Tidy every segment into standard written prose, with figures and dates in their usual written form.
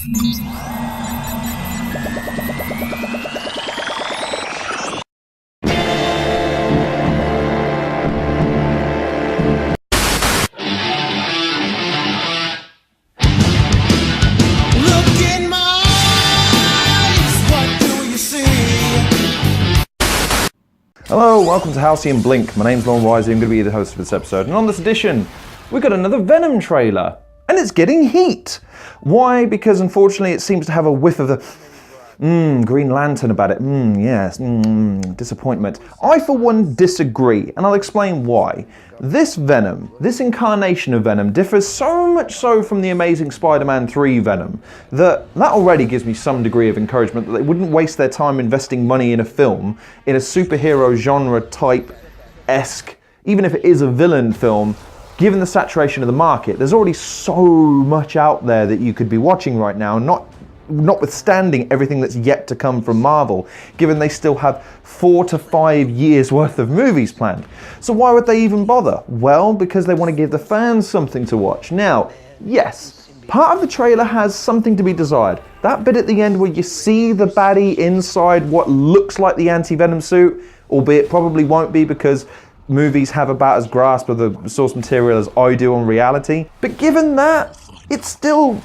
Hello, welcome to Halcyon Blink. My name's Lauren Wisey, I'm going to be the host of this episode, and on this edition, we've got another Venom trailer, and it's getting heat. Why? Because unfortunately it seems to have a whiff of the Green Lantern about it. Yes, disappointment. I for one disagree, and I'll explain why. This Venom, this incarnation of Venom, differs so much so from the Amazing Spider-Man 3 Venom that already gives me some degree of encouragement that they wouldn't waste their time investing money in a film, in a superhero genre type-esque, even if it is a villain film. Given the saturation of the market, there's already so much out there that you could be watching right now, notwithstanding everything that's yet to come from Marvel, given they still have 4 to 5 years worth of movies planned. So why would they even bother? Well, because they want to give the fans something to watch. Now, yes, part of the trailer has something to be desired. That bit at the end where you see the baddie inside what looks like the Anti-Venom suit, albeit probably won't be because movies have about as grasp of the source material as I do on reality. But given that, it still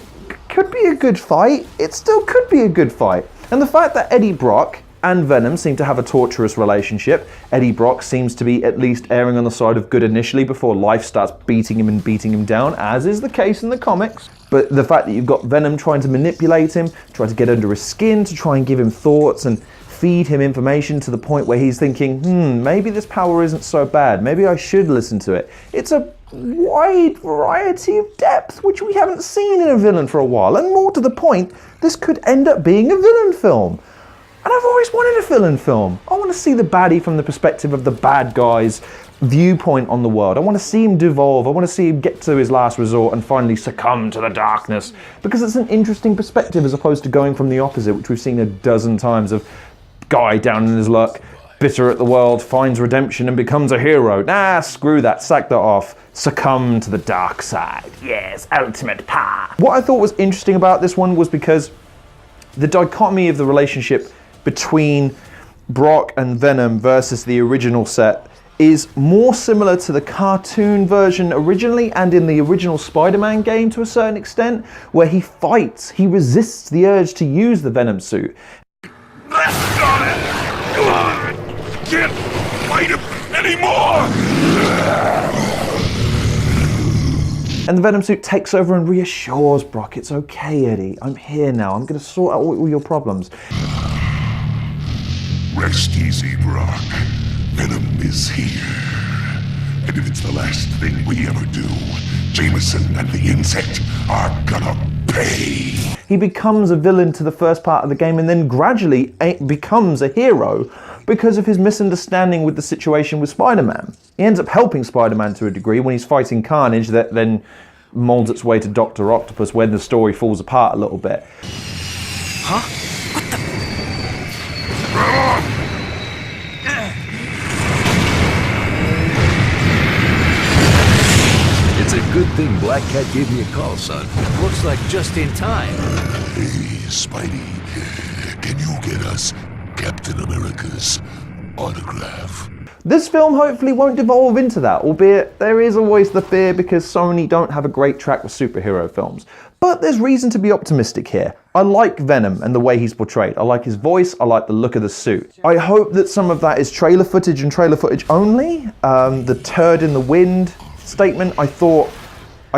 could be a good fight. It still could be a good fight. And the fact that Eddie Brock and Venom seem to have a torturous relationship. Eddie Brock seems to be at least erring on the side of good initially before life starts beating him down, as is the case in the comics. But the fact that you've got Venom trying to manipulate him, trying to get under his skin, to try and give him thoughts and feed him information to the point where he's thinking, maybe this power isn't so bad, maybe I should listen to it. It's a wide variety of depth, which we haven't seen in a villain for a while, and more to the point, this could end up being a villain film. And I've always wanted a villain film. I want to see the baddie from the perspective of the bad guy's viewpoint on the world. I want to see him devolve. I want to see him get to his last resort and finally succumb to the darkness, because it's an interesting perspective as opposed to going from the opposite, which we've seen a dozen times of guy down in his luck, bitter at the world, finds redemption and becomes a hero. Nah, screw that, sack that off. Succumb to the dark side. Yes, ultimate power. What I thought was interesting about this one was because the dichotomy of the relationship between Brock and Venom versus the original set is more similar to the cartoon version originally and in the original Spider-Man game to a certain extent, where he fights, he resists the urge to use the Venom suit. Can't fight him anymore! And the Venom suit takes over and reassures Brock, it's okay, Eddie, I'm here now, I'm going to sort out all your problems. Rest easy, Brock. Venom is here. And if it's the last thing we ever do, Jameson and the insect are gonna pay. He becomes a villain to the first part of the game and then gradually becomes a hero because of his misunderstanding with the situation with Spider-Man. He ends up helping Spider-Man to a degree when he's fighting Carnage that then molds its way to Dr. Octopus when the story falls apart a little bit. Huh? What the? It's a good thing Black Cat gave me a call, son. Looks like just in time. Hey, Spidey, can you get us Captain America's autograph? This film hopefully won't devolve into that, albeit there is always the fear because Sony don't have a great track with superhero films. But there's reason to be optimistic here. I like Venom and the way he's portrayed. I like his voice, I like the look of the suit. I hope that some of that is trailer footage and trailer footage only. The turd in the wind statement, I thought,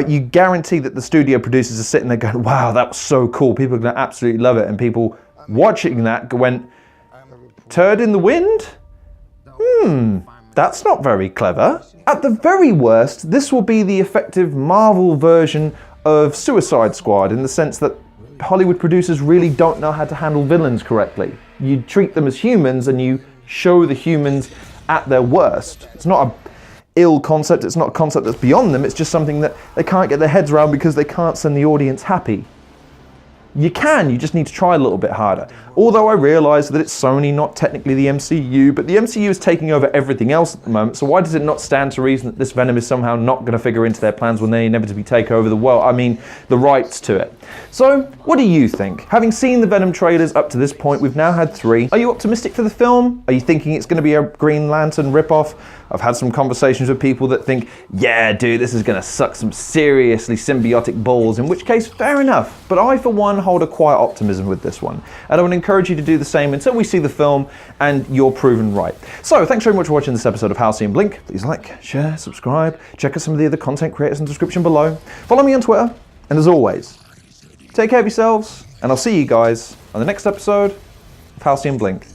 you guarantee that the studio producers are sitting there going, wow, that was so cool, people are going to absolutely love it, and people watching that went, turd in the wind? That's not very clever. At the very worst, this will be the effective Marvel version of Suicide Squad in the sense that Hollywood producers really don't know how to handle villains correctly. You treat them as humans and you show the humans at their worst. It's not a ill concept, it's not a concept that's beyond them, it's just something that they can't get their heads around because they can't send the audience happy. You can, you just need to try a little bit harder. Although I realise that it's Sony, not technically the MCU, but the MCU is taking over everything else at the moment, so why does it not stand to reason that this Venom is somehow not going to figure into their plans when they inevitably take over the world, the rights to it? So, what do you think? Having seen the Venom trailers up to this point, we've now had 3. Are you optimistic for the film? Are you thinking it's going to be a Green Lantern ripoff? I've had some conversations with people that think, yeah, dude, this is going to suck some seriously symbiotic balls, in which case, fair enough. But I, for one, hold a quiet optimism with this one. And I would encourage you to do the same until we see the film and you're proven right. So, thanks very much for watching this episode of Halcyon Blink. Please like, share, subscribe, check out some of the other content creators in the description below. Follow me on Twitter, and as always, take care of yourselves, and I'll see you guys on the next episode of Halcyon Blink.